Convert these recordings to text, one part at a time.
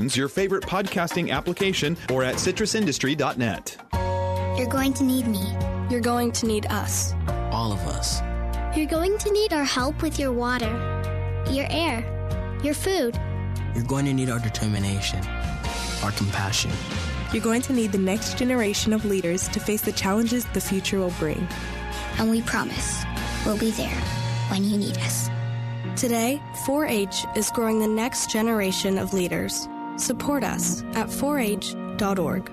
your favorite podcasting application, or at citrusindustry.net. You're going to need me. You're going to need us. All of us. You're going to need our help with your water, your air, your food. You're going to need our determination, our compassion. You're going to need the next generation of leaders to face the challenges the future will bring. And we promise we'll be there when you need us. Today, 4-H is growing the next generation of leaders. Support us at 4h.org.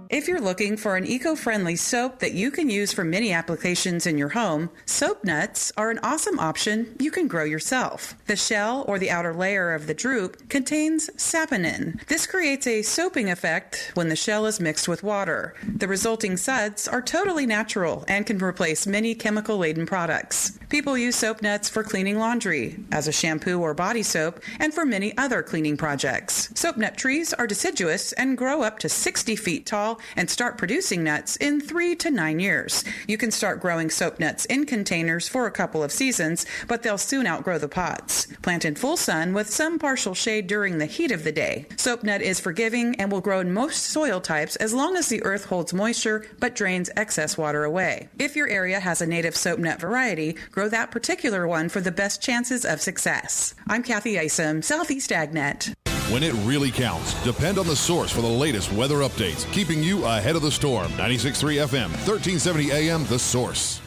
If you're looking for an eco-friendly soap that you can use for many applications in your home, soap nuts are an awesome option you can grow yourself. The shell or the outer layer of the drupe contains saponin. This creates a soaping effect when the shell is mixed with water. The resulting suds are totally natural and can replace many chemical-laden products. People use soap nuts for cleaning laundry, as a shampoo or body soap, and for many other cleaning projects. Soap nut trees are deciduous and grow up to 60 feet tall and start producing nuts in 3 to 9 years. You can start growing soap nuts in containers for a couple of seasons, but they'll soon outgrow the pots. Plant in full sun with some partial shade during the heat of the day. Soap nut is forgiving and will grow in most soil types as long as the earth holds moisture but drains excess water away. If your area has a native soap nut variety, grow that particular one for the best chances of success. I'm Kathy Isom, Southeast AgNet. When it really counts, depend on the source for the latest weather updates, keeping you ahead of the storm. 96.3 FM, 1370 AM, The Source.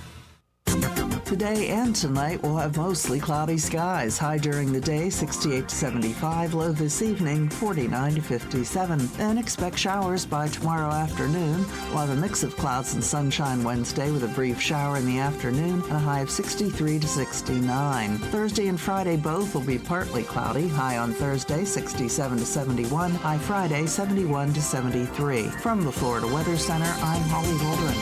Today and tonight we'll have mostly cloudy skies. High during the day, 68 to 75. Low this evening, 49 to 57. And expect showers by tomorrow afternoon. We'll have a mix of clouds and sunshine Wednesday with a brief shower in the afternoon and a high of 63 to 69. Thursday and Friday both will be partly cloudy. High on Thursday, 67 to 71. High Friday, 71 to 73. From the Florida Weather Center, I'm Holly Waldron.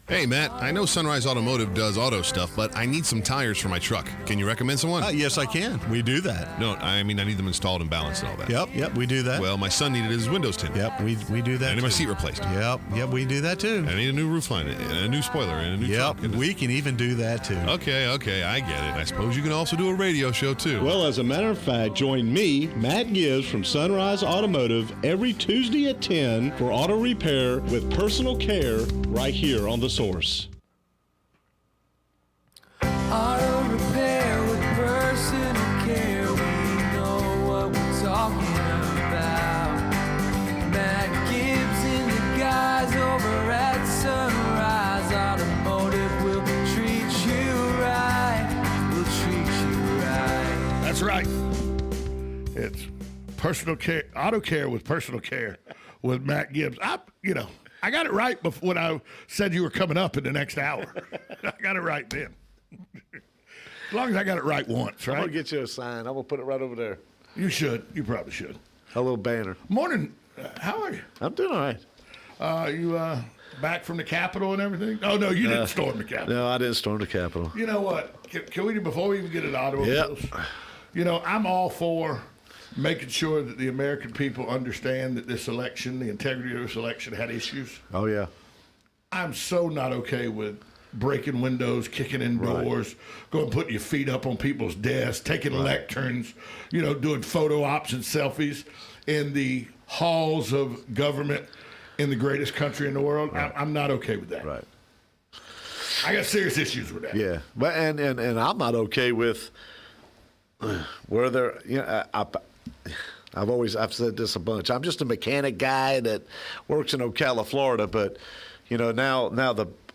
Hey, Matt, I know Sunrise Automotive does auto stuff, but I need some tires for my truck. Can you recommend someone? Yes, I can. We do that. No, I mean, I need them installed and balanced and all that. Yep, we do that. Well, my son needed his windows tinted. Yep, we do that. I need my seat replaced. Yep, we do that too. I need a new roof line and a new spoiler and a new truck. Yep, we can even do that too. Okay, I get it. I suppose you can also do a radio show too. Well, as a matter of fact, join me, Matt Gibbs from Sunrise Automotive, every Tuesday at 10 for auto repair with personal care right here on The Source. Auto repair with personal care. We know what we're talking about. Matt Gibbs and the guys over at Sunrise Automotive will treat you right. We'll treat you right. That's right. It's personal care, auto care with personal care with Matt Gibbs. I got it right before when I said you were coming up in the next hour. I got it right then. As long as I got it right once, right? I'm going to get you a sign. I'm going to put it right over there. You should. You probably should. A little banner. Morning. How are you? I'm doing all right. You back from the Capitol and everything? Oh, no, you didn't storm the Capitol. No, I didn't storm the Capitol. You know what? Can we, before we even get into automobiles, I'm all for making sure that the American people understand that this election, the integrity of this election, had issues. Oh, yeah. I'm so not okay with breaking windows, kicking in doors, going putting your feet up on people's desks, taking lecterns, doing photo ops and selfies in the halls of government in the greatest country in the world. Right. I'm not okay with that. Right. I got serious issues with that. Yeah, but and I'm not okay with where they're. I've said this a bunch. I'm just a mechanic guy that works in Ocala, Florida, but now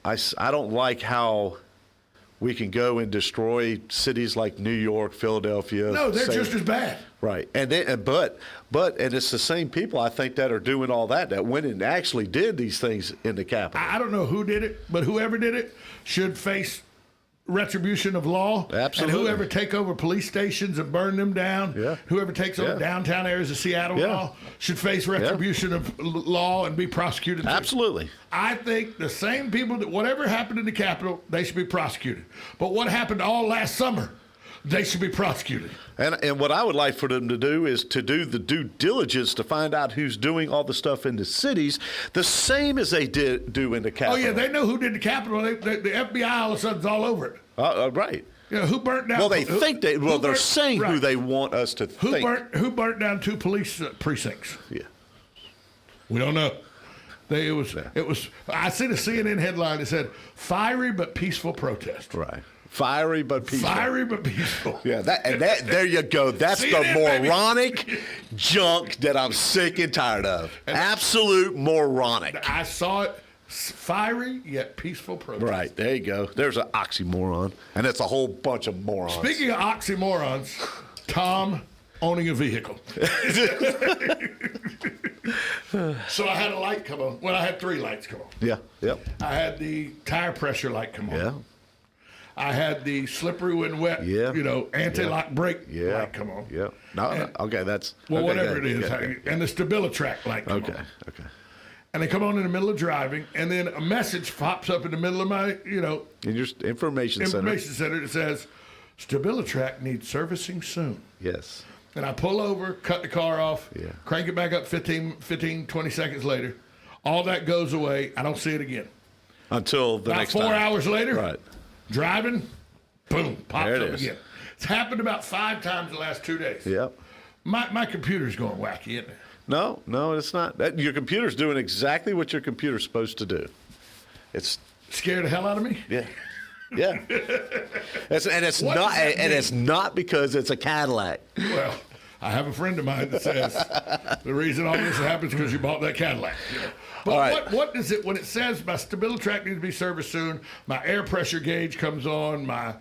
I don't like how we can go and destroy cities like New York, Philadelphia. No, they're just as bad. Right, but it's the same people I think that are doing all that went and actually did these things in the Capitol. I don't know who did it, but whoever did it should face retribution of law. Absolutely. And whoever take over police stations and burn them down, whoever takes over downtown areas of Seattle law should face retribution of law and be prosecuted. Absolutely. I think the same people that whatever happened in the Capitol, they should be prosecuted. But what happened all last summer, they should be prosecuted. And what I would like for them to do is to do the due diligence to find out who's doing all the stuff in the cities, the same as they do in the Capitol. Oh, yeah, they know who did the Capitol. The FBI all of a sudden is all over it. Right. You know, who burnt down? Well, they're saying who right. they want us to think. Who burnt down 2 police precincts? Yeah. We don't know. It was. I seen a CNN headline that said "fiery but peaceful protest." Right. Fiery but peaceful. Fiery but peaceful. Yeah. There you go. That's CNN, the moronic junk that I'm sick and tired of. Absolute moronic. I saw it. Fiery yet peaceful protest. Right. There you go. There's an oxymoron, and it's a whole bunch of morons. Speaking of oxymorons, Tom owning a vehicle. So I had a light come on. Well, I had 3 lights come on. Yeah. Yep. I had the tire pressure light come on. Yeah. I had the slippery when wet, anti-lock brake light come on. Yeah. No, okay, that's... Well, okay, whatever it is. And the StabiliTrak light come on. Okay. And they come on in the middle of driving, and then a message pops up in the middle of my, in your information center that says, StabiliTrak needs servicing soon. Yes. And I pull over, cut the car off, crank it back up 15, 20 seconds later. All that goes away. I don't see it again. Until the next time. About 4 hours later, right. Driving, boom, pops there it up is. again. It's happened about 5 times the last 2 days. Yep. My computer's going wacky, isn't it? No, it's not. Your computer's doing exactly what your computer's supposed to do. It's scared the hell out of me. Yeah. Yeah. It's not because it's a Cadillac. Well, I have a friend of mine that says the reason all this happens is because you bought that Cadillac. But all right. what is it when it says my StabiliTrak needs to be serviced soon? My air pressure gauge comes on. My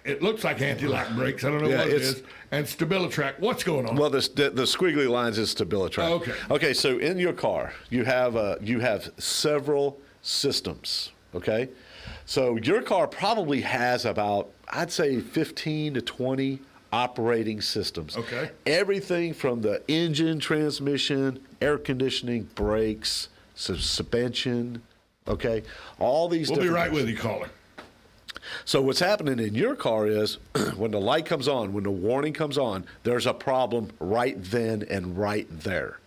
it looks like anti-lock brakes. I don't know what it is. And StabiliTrak, what's going on? Well, the squiggly lines is StabiliTrak. Oh, okay. Okay. So in your car, you have several systems. Okay. So your car probably has about, I'd say, 15 to 20 operating systems. Okay. Everything from the engine, transmission, air conditioning, brakes, suspension. Okay. All these. We'll be right with you, caller. So what's happening in your car is when the light comes on, when the warning comes on, there's a problem right then and right there.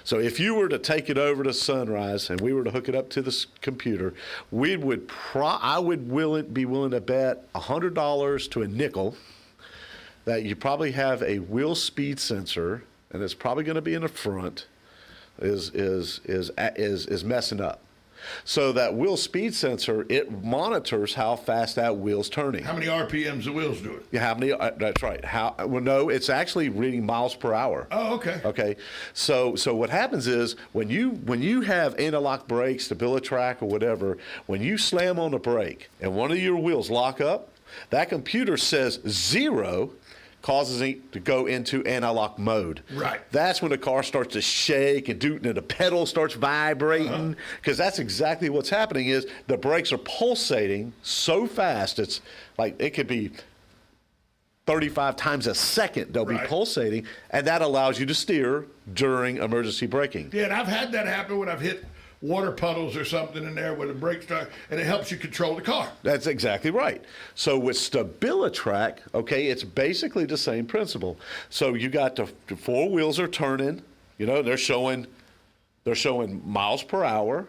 So if you were to take it over to Sunrise and we were to hook it up to the computer, I would be willing to bet $100 to a nickel that you probably have a wheel speed sensor, and it's probably going to be in the front, is messing up. So that wheel speed sensor, it monitors how fast that wheel's turning. How many RPMs the wheel's doing? Yeah, how many? That's right. Well, no, it's actually reading miles per hour. Oh, okay. Okay. So what happens is when you have anti-lock brakes, StabiliTrak, or whatever, when you slam on the brake and one of your wheels lock up, that computer says 0. Causes it to go into anti-lock mode. Right. That's when the car starts to shake and the pedal starts vibrating, because that's exactly what's happening is the brakes are pulsating so fast. It's like it could be 35 times a second they'll be pulsating, and that allows you to steer during emergency braking. Yeah, and I've had that happen when I've hit water puddles or something in there where the brakes start, and it helps you control the car. That's exactly right. So with StabiliTrak, okay, it's basically the same principle. So you got the 4 wheels are turning, they're showing miles per hour,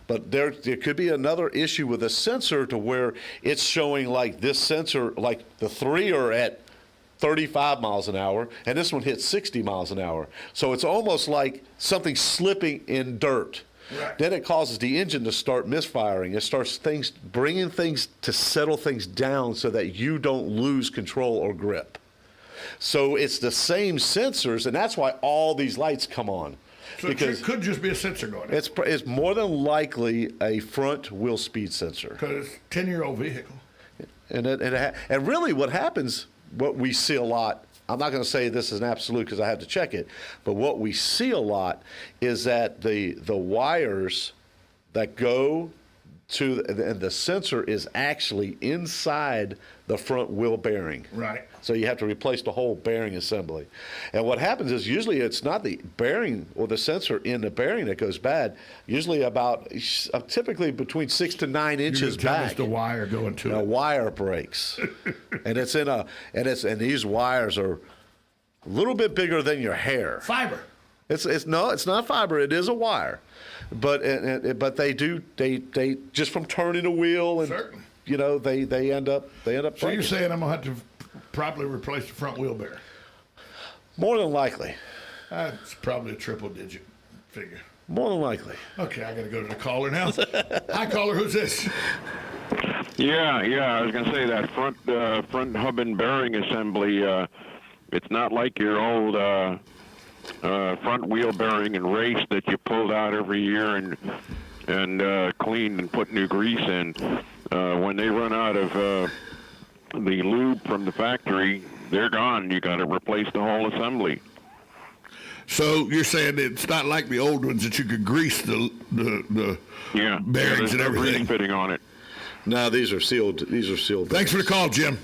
but there could be another issue with a sensor to where it's showing like this sensor, like the 3 are at 35 miles an hour, and this one hits 60 miles an hour. So it's almost like something slipping in dirt. Right. Then it causes the engine to start misfiring. It starts bringing things to settle things down so that you don't lose control or grip. So it's the same sensors, and that's why all these lights come on. So it could just be a sensor going. It's more than likely a front wheel speed sensor. Because it's a 10-year-old vehicle. And really what happens, what we see a lot, I'm not going to say this is an absolute because I have to check it, but what we see a lot is that the wires that go to the sensor is actually inside the front wheel bearing. Right. So you have to replace the whole bearing assembly. And what happens is usually it's not the bearing or the sensor in the bearing that goes bad. Usually typically between 6 to 9 inches back. It's the wire going to it. A wire breaks. And it's and these wires are a little bit bigger than your hair. Fiber. It's not fiber. It is a wire, but they just from turning a wheel and certainly. they end up So breaking. you're saying I'm going to have to probably replace the front wheel bearing? More than likely. It's probably a triple-digit figure. More than likely. Okay, I got to go to the caller now. Hi, caller. Who's this? Yeah. I was going to say that front hub and bearing assembly. It's not like your old front wheel bearing and race that you pulled out every year and cleaned and put new grease in. When they run out of the lube from the factory, they're gone. You got to replace the whole assembly. So you're saying it's not like the old ones that you could grease the bearings and everything. Grease fitting on it. No, these are sealed. Thanks for the call, Jim.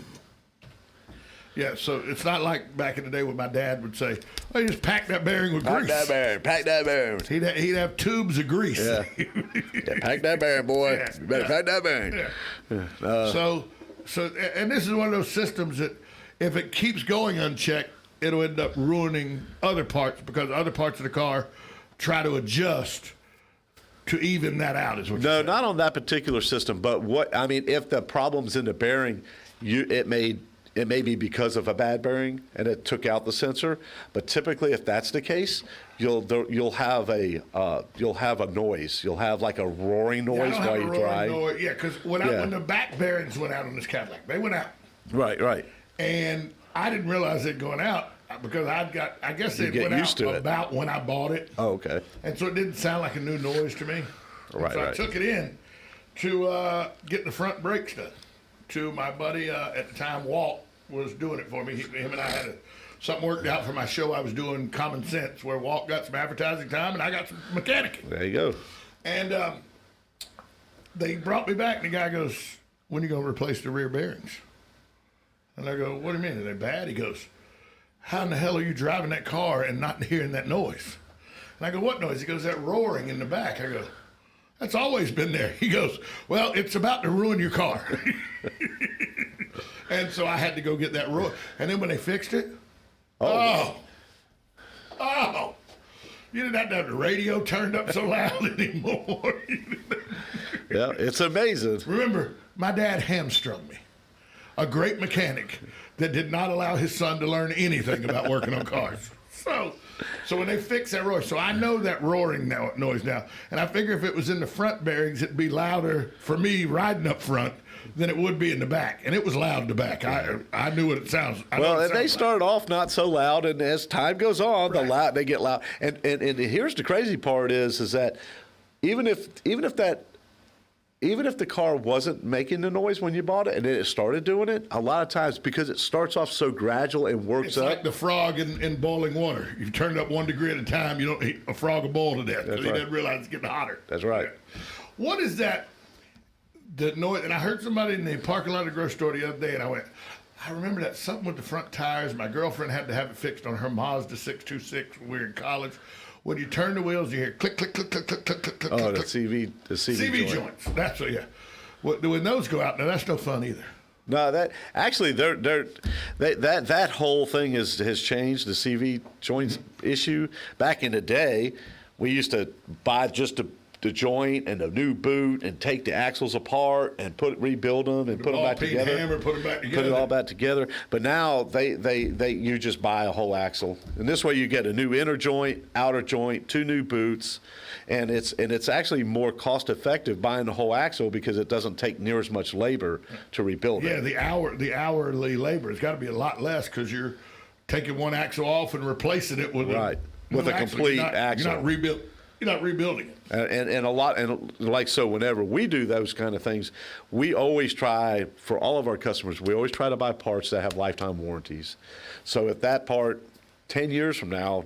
Yeah, so it's not like back in the day when my dad would say, "Oh, you just pack that bearing with grease." Pack that bearing. He'd have tubes of grease. Yeah, pack that bearing, boy. Yeah, You better pack that bearing. Yeah. So, and this is one of those systems that if it keeps going unchecked, it'll end up ruining other parts because other parts of the car try to adjust to even that out. Is what you're saying. Not on that particular system. But if the problem's in the bearing, it may be because of a bad bearing and it took out the sensor. But typically, if that's the case, you'll have a noise. You'll have like a roaring noise while you drive. Yeah, because when the back bearings went out on this Cadillac, they went out. Right. And I didn't realize it going out because I guess it went out about when I bought it. Oh, okay. And so it didn't sound like a new noise to me. Right. I took it in to get the front brakes done. To my buddy at the time, Walt was doing it for me. Him and I had something worked out for my show I was doing, Common Sense, where Walt got some advertising time and I got some mechanicking. There you go. And they brought me back and the guy goes, "When are you going to replace the rear bearings?" And I go, "What do you mean? Are they bad?" He goes, "How in the hell are you driving that car and not hearing that noise?" And I go, "What noise?" He goes, "That roaring in the back." I go, "That's always been there." He goes, "Well, it's about to ruin your car." And so I had to go get that roar. And then when they fixed it, oh, you didn't have to have the radio turned up so loud anymore. Yeah, it's amazing. Remember, my dad hamstrung me, a great mechanic that did not allow his son to learn anything about working on cars. So when they fix that roar, so I know that roaring noise now, and I figure if it was in the front bearings, it'd be louder for me riding up front than it would be in the back, and it was loud in the back. I knew what it sounds. They start off not so loud, and as time goes on, they get loud. And here's the crazy part is that even if the car wasn't making the noise when you bought it and then it started doing it, a lot of times because it starts off so gradual and works up. It's like the frog in boiling water. You've turned up 1 degree at a time, you don't a frog will boil to death because he doesn't realize it's getting hotter. That's right. What is that? The noise, and I heard somebody in the parking lot of the grocery store the other day, and I remember that something with the front tires. My girlfriend had to have it fixed on her Mazda 626 when we were in college. When you turn the wheels, you hear click, click, click, click, click, click, click, click. Oh, click. the CV joints. That's what, yeah. When those go out, now that's no fun either. No, that actually that whole thing has changed. The CV joints issue. Back in the day, we used to buy just the joint and a new boot and take the axles apart and rebuild them and put them back together. Hammer, put them back together. Put it all back together. But now you just buy a whole axle, and this way you get a new inner joint, outer joint, 2 new boots, and it's actually more cost effective buying the whole axle because it doesn't take near as much labor to rebuild it. Yeah, the hourly labor has got to be a lot less because you're taking one axle off and replacing it with a complete axle. You're not rebuilding it. So whenever we do those kind of things, we always try, for all of our customers, we always try to buy parts that have lifetime warranties. So if that part 10 years from now,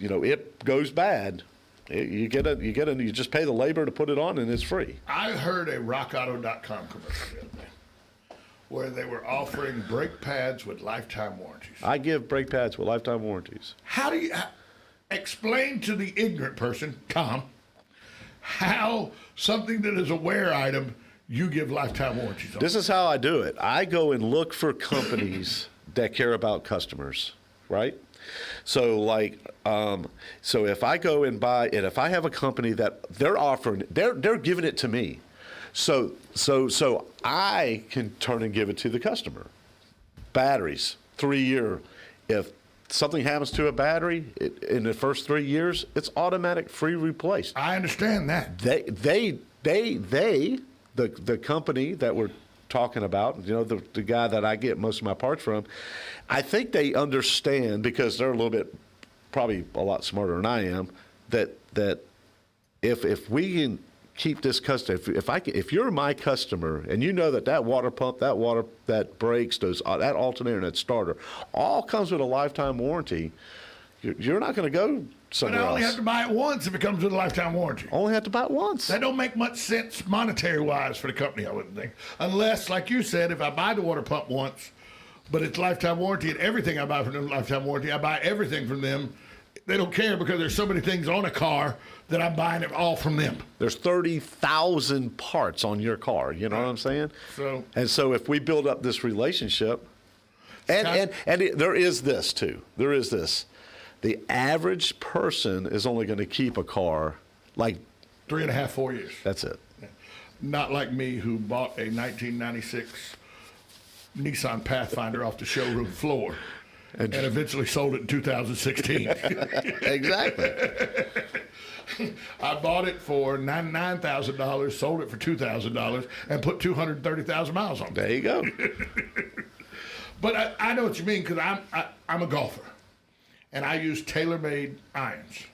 it goes bad, you just pay the labor to put it on and it's free. I heard a rockauto.com commercial the other day where they were offering brake pads with lifetime warranties. I give brake pads with lifetime warranties. How do you explain to the ignorant person, Tom, how something that is a wear item you give lifetime warranties on? This is how I do it. I go and look for companies that care about customers, right? So so if I go and buy, and if I have a company that they're offering, they're giving it to me. So I can turn and give it to the customer. Batteries, 3-year. If something happens to a battery in the first 3 years, it's automatic free replaced. I understand that. The company that we're talking about, the guy that I get most of my parts from, I think they understand, because they're a little bit, probably a lot smarter than I am, that if we can keep this customer, if you're my customer and you know that water pump, that brakes, that alternator, and that starter all comes with a lifetime warranty, you're not going to go somewhere else. But I only have to buy it once if it comes with a lifetime warranty. Only have to buy it once. That don't make much sense monetary-wise for the company, I wouldn't think. Unless, like you said, if I buy the water pump once, but it's lifetime warranty, and everything I buy from them lifetime warranty, I buy everything from them. They don't care because there's so many things on a car that I'm buying it all from them. There's 30,000 parts on your car. You know what I'm saying? So if we build up this relationship, and there is this too. There is this. The average person is only going to keep a car like 3.5, 4 years. That's it. Not like me, who bought a 1996 Nissan Pathfinder off the showroom floor. And eventually sold it in 2016. Exactly. I bought it for $99,000, sold it for $2,000, and put 230,000 miles on it. There you go. But I know what you mean, because I'm a golfer, and I use tailor-made irons.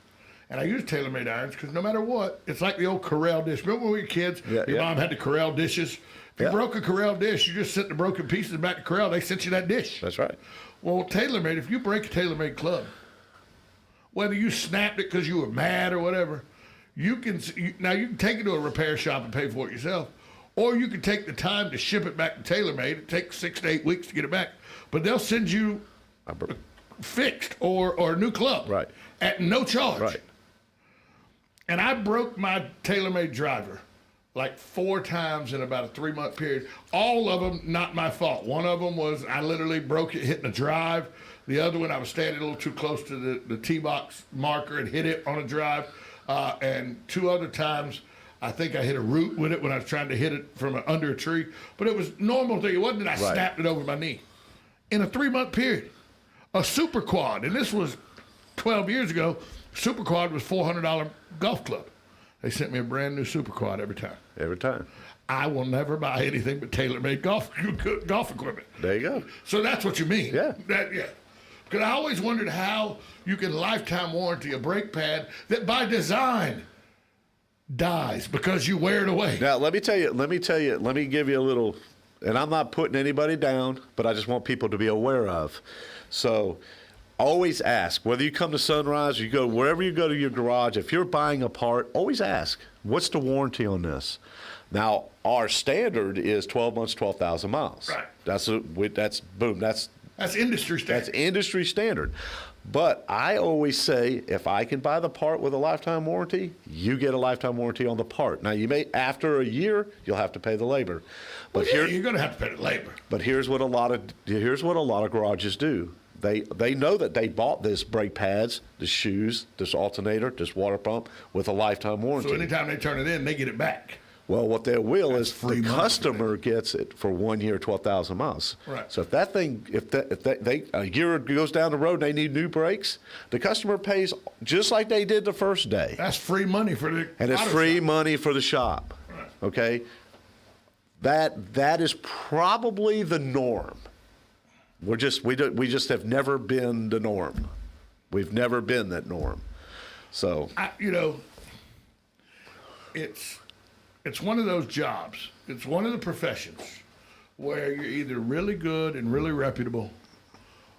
And I use tailor-made irons because no matter what, it's like the old Corral dish. Remember when we were kids, your mom had the Corral dishes? If you broke a Corral dish, you just sent the broken pieces back to Corral. They sent you that dish. That's right. Well, TaylorMade, if you break a TaylorMade club, whether you snapped it because you were mad or whatever, you can take it to a repair shop and pay for it yourself, or you can take the time to ship it back to TaylorMade. It takes 6 to 8 weeks to get it back, but they'll send you fixed or a new club at no charge. Right. And I broke my TaylorMade driver like 4 times in about a 3-month period. All of them not my fault. One of them was I literally broke it hitting a drive. The other one, I was standing a little too close to the tee box marker and hit it on a drive. And 2 other times, I think I hit a root with it when I was trying to hit it from under a tree. But it was normal thing. It wasn't that I snapped it over my knee. In a 3-month period, a Super Quad, and this was 12 years ago, Super Quad was $400 golf club. They sent me a brand new Super Quad every time. Every time. I will never buy anything but TaylorMade golf equipment. There you go. So that's what you mean. Yeah. Because I always wondered how you can lifetime warranty a brake pad that by design dies because you wear it away. Now, let me give you a little, and I'm not putting anybody down, but I just want people to be aware of. So always ask, whether you come to Sunrise or you go wherever you go to your garage, if you're buying a part, always ask, what's the warranty on this? Now, our standard is 12 months, 12,000 miles. Right. That's industry standard. That's industry standard. But I always say, if I can buy the part with a lifetime warranty, you get a lifetime warranty on the part. Now, you may, after a year, you'll have to pay the labor. But you're going to have to pay the labor. But here's what a lot of garages do. They know that they bought this brake pads, this shoes, this alternator, this water pump with a lifetime warranty. So anytime they turn it in, they get it back. Well, what they will is the customer gets it for 1 year, 12,000 miles. Right. So if that thing, a year goes down the road and they need new brakes, the customer pays just like they did the first day. That's free money for the and it's free money for the shop. Right. Okay. That is probably the norm. We just have never been the norm. We've never been that norm. So it's one of those jobs. It's one of the professions where you're either really good and really reputable,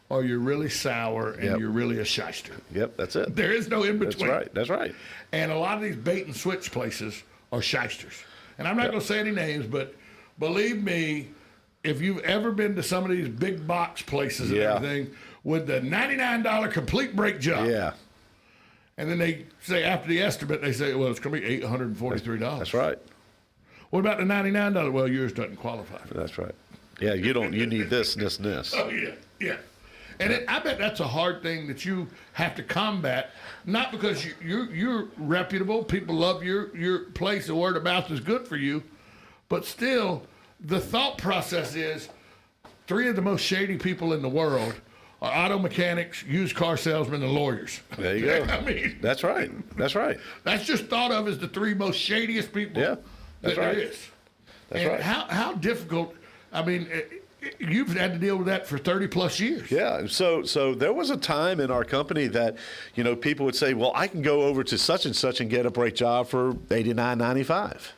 or you're really sour and you're really a shyster. Yep, that's it. There is no in between. That's right. And a lot of these bait and switch places are shysters. And I'm not going to say any names, but believe me, if you've ever been to some of these big box places and everything with the $99 complete brake job. Yeah. And then they say after the estimate, they say, well, it's going to be $843. That's right. What about the $99? Well, yours doesn't qualify for that. That's right. Yeah, you need this, and this, and this. Oh, yeah. And I bet that's a hard thing that you have to combat, not because you're reputable, people love your place, the word of mouth is good for you, But still, the thought process is 3 of the most shady people in the world are auto mechanics, used car salesmen, and lawyers. There you go. I mean, that's right. That's right. That's just thought of as the 3 most shadiest people that's that right. there is. That's and right. How difficult, I mean, you've had to deal with that for 30 plus years. Yeah. So there was a time in our company that, people would say, well, I can go over to such and such and get a brake job for $89.95.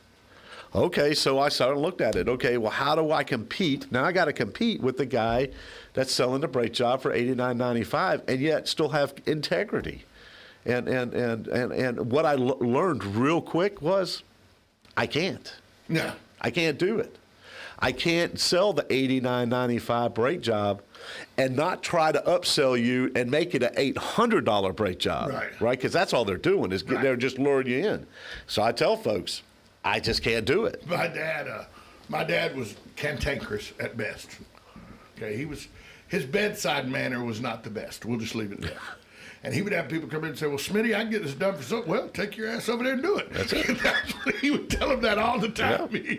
Okay, so I started and looked at it. Okay, well, how do I compete? Now I got to compete with the guy that's selling the brake job for $89.95 and yet still have integrity. And what I learned real quick was I can't. Yeah. I can't do it. I can't sell the $89.95 brake job and not try to upsell you and make it an $800 brake job, right? Because that's all they're doing is they're just luring you in. So I tell folks, I just can't do it. My dad was cantankerous at best. Okay, his bedside manner was not the best. We'll just leave it there. And he would have people come in and say, well, Smitty, I can get this done for so. Well, take your ass over there and do it. That's it. That's what he would tell them that all the time. Yeah.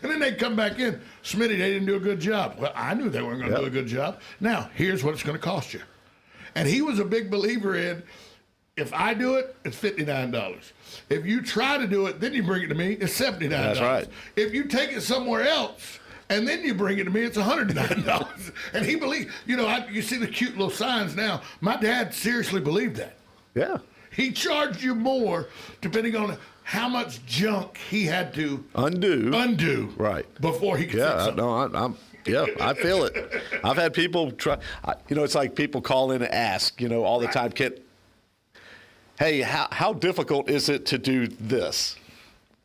And then they'd come back in, Smitty, they didn't do a good job. Well, I knew they weren't going to do a good job. Now, here's what it's going to cost you. And he was a big believer in, if I do it, it's $59. If you try to do it, then you bring it to me, it's $79. That's right. If you take it somewhere else, and then you bring it to me, it's $109. And he believed, you see the cute little signs now. My dad seriously believed that. Yeah. He charged you more depending on how much junk he had to undo right before he could fix something. I feel it. I've had people try, it's like people call in and ask, all the time, hey, how difficult is it to do this?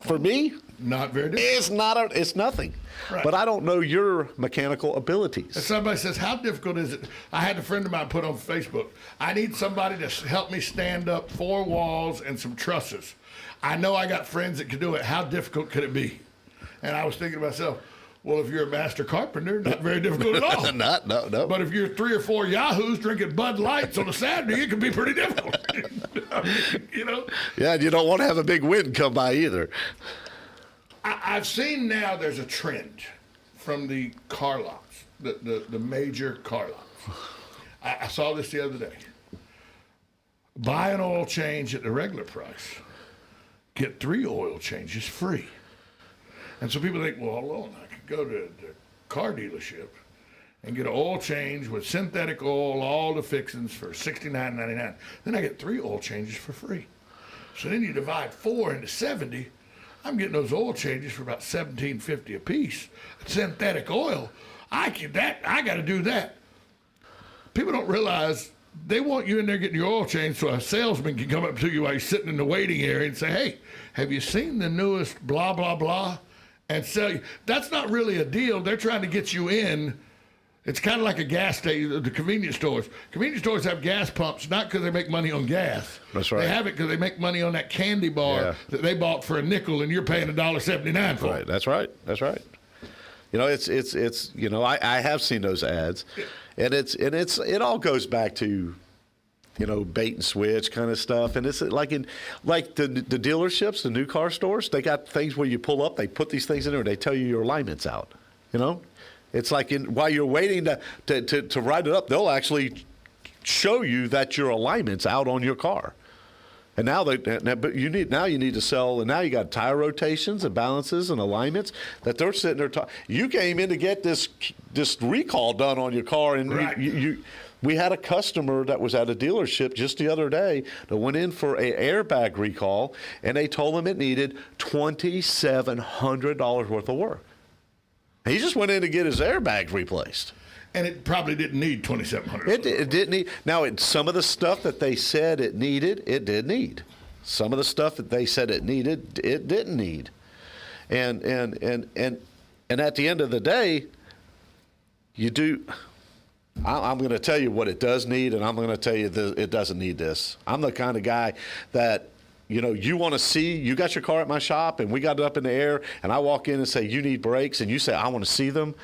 For me, not very difficult. It's nothing. Right. But I don't know your mechanical abilities. And somebody says, how difficult is it? I had a friend of mine put on Facebook, I need somebody to help me stand up 4 walls and some trusses. I know I got friends that can do it. How difficult could it be? And I was thinking to myself, well, if you're a master carpenter, not very difficult at all. No. But if you're 3 or 4 yahoos drinking Bud Lights on a Saturday, it can be pretty difficult. Yeah, and you don't want to have a big wind come by either. I've seen now there's a trend from the car lots, the major car lots. I saw this the other day. Buy an oil change at the regular price. Get 3 oil changes free. And so people think, well, hold on, I could go to the car dealership and get an oil change with synthetic oil, all the fixings for $69.99. Then I get 3 oil changes for free. So then you divide 4 into 70. I'm getting those oil changes for about $17.50 a piece. Synthetic oil, I got to do that. People don't realize they want you in there getting your oil change so a salesman can come up to you while you're sitting in the waiting area and say, hey, have you seen the newest blah, blah, blah? And sell you. That's not really a deal. They're trying to get you in. It's kind of like a gas station, the convenience stores. Convenience stores have gas pumps, not because they make money on gas. That's right. They have it because they make money on that candy bar that they bought for a nickel and you're paying $1.79 for. Right. That's right. It's I have seen those ads, and it all goes back to, bait and switch kind of stuff. And it's like the dealerships, the new car stores, they got things where you pull up, they put these things in there, and they tell you your alignment's out. It's like while you're waiting to write it up, they'll actually show you that your alignment's out on your car. And but you need to sell, and now you got tire rotations and balances and alignments that they're sitting there. You came in to get this recall done on your car, and we had a customer that was at a dealership just the other day that went in for an airbag recall, and they told him it needed $2,700 worth of work. He just went in to get his airbags replaced. And it probably didn't need $2,700. It didn't need. Now, some of the stuff that they said it needed, it did need. Some of the stuff that they said it needed, it didn't need. And at the end of the day, you do. I'm going to tell you what it does need, and I'm going to tell you it doesn't need this. I'm the kind of guy that, you want to see, you got your car at my shop, and we got it up in the air, and I walk in and say, you need brakes, and you say, I want to see them.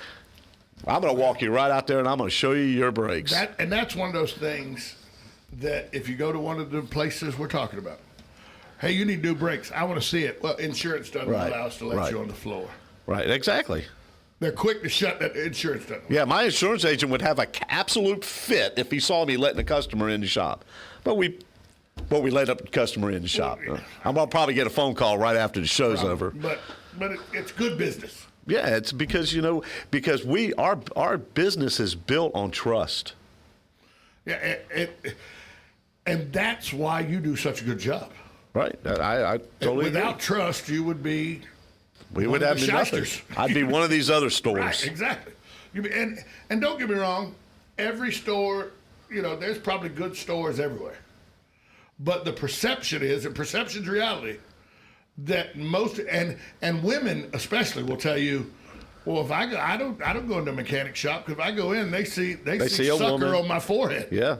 I'm going to walk you right out there, and I'm going to show you your brakes. That's one of those things that if you go to one of the places we're talking about, hey, you need new brakes. I want to see it. Well, insurance doesn't allow us to let you on the floor. Right, exactly. They're quick to shut that insurance down. Yeah, my insurance agent would have an absolute fit if he saw me letting a customer in the shop. But we let a customer in the shop. I'm going to probably get a phone call right after the show's over. But it's good business. Yeah, it's because, because our business is built on trust. Yeah, and that's why you do such a good job. Right. I totally Without agree. trust, you would be We would have nothing. I'd be one of these other stores. Right, exactly. And don't get me wrong, every store, there's probably good stores everywhere. But the perception is, and perception's reality, that most and women especially will tell you, well, if I don't go into a mechanic shop, because if I go in, they see a sucker woman on my forehead. Yeah.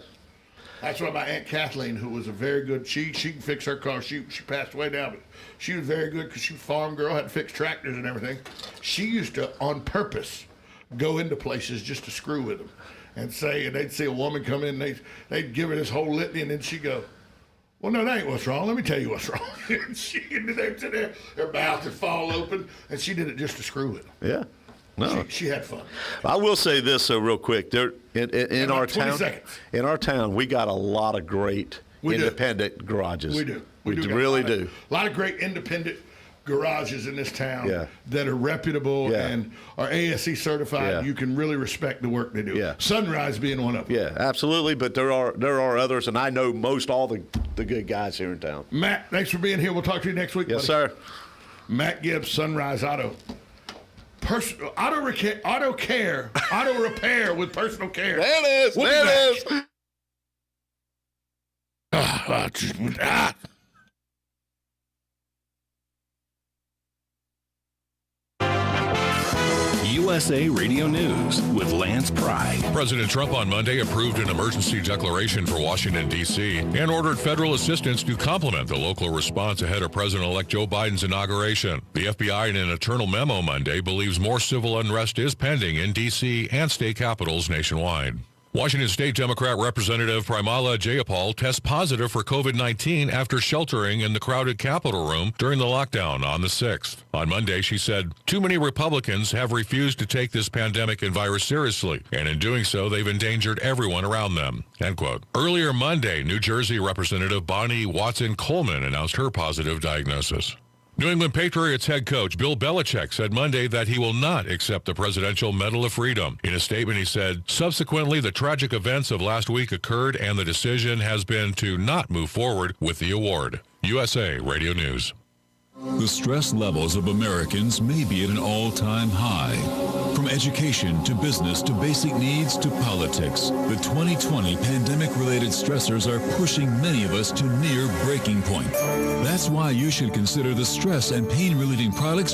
That's why my Aunt Kathleen, who was a very good, she can fix her car. She passed away now, but she was very good because she was a farm girl, had to fix tractors and everything. She used to, on purpose, go into places just to screw with them, and they'd see a woman come in, they'd give her this whole litany, and then she'd go, well, no, that ain't what's wrong. Let me tell you what's wrong. And they'd sit there, her mouth would fall open, and she did it just to screw with them. Yeah. No. She had fun. I will say this, real quick. In our town, we got a lot of great independent garages. We do. We really do. A lot of great independent garages in this town Yeah. that are reputable Yeah. and are ASE certified. Yeah. You can really respect the work they do. Yeah. Sunrise being one of them. Yeah, absolutely. But there are others, and I know all the good guys here in town. Matt, thanks for being here. We'll talk to you next week. Yes, buddy. sir. Matt Gibbs, Sunrise Auto. Auto repair with personal care. There it is. We'll there be it back. is. USA Radio News with Lance Pry. President Trump on Monday approved an emergency declaration for Washington, D.C. and ordered federal assistance to complement the local response ahead of President-elect Joe Biden's inauguration. The FBI, in an internal memo Monday, believes more civil unrest is pending in D.C. and state capitals nationwide. Washington State Democrat Representative Primala Jayapal tests positive for COVID-19 after sheltering in the crowded Capitol room during the lockdown on the 6th. On Monday, she said, too many Republicans have refused to take this pandemic and virus seriously, and in doing so, they've endangered everyone around them, end quote. Earlier Monday, New Jersey Representative Bonnie Watson-Coleman announced her positive diagnosis. New England Patriots head coach Bill Belichick said Monday that he will not accept the Presidential Medal of Freedom. In a statement, he said, subsequently, the tragic events of last week occurred and the decision has been to not move forward with the award. USA Radio News. The stress levels of Americans may be at an all-time high. From education to business to basic needs to politics, the 2020 pandemic-related stressors are pushing many of us to near breaking point. That's why you should consider the stress and pain-relieving products